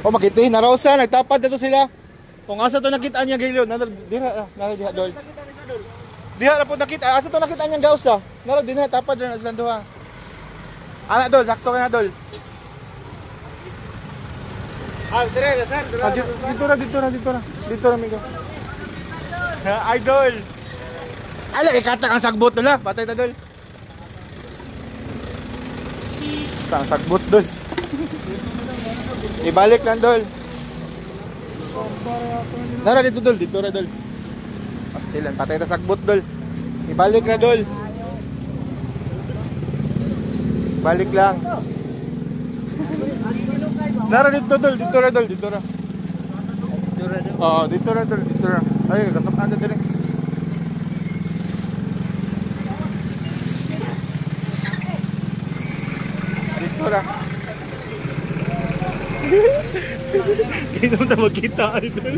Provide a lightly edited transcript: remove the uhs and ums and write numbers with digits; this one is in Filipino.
O makiti na Rosa, nagtapad na to sila. Kung asa to nakita niya gilyo, diha dol. Diha na po nakita, asa to nakita niya gausa. Naro dinha tapad na sila duha. Ana dol, sakto ka na dol. Dire sir, dito na migo. Idol. Ala ikata kang sagbot dol, patay ta dol. Basta sagbot dol. Ibalik lang dol. Nara dito dol, dito ra dol. Pastilan, patay ta sagbot dol. Ibalik na dol. Balik lang. Nara dito dol, dito ra dol, dito ra. Oh, dito ra dol, dito ra. Ay, kasapan na dire. Dito ra. Hindi naman tayo magkita, idol.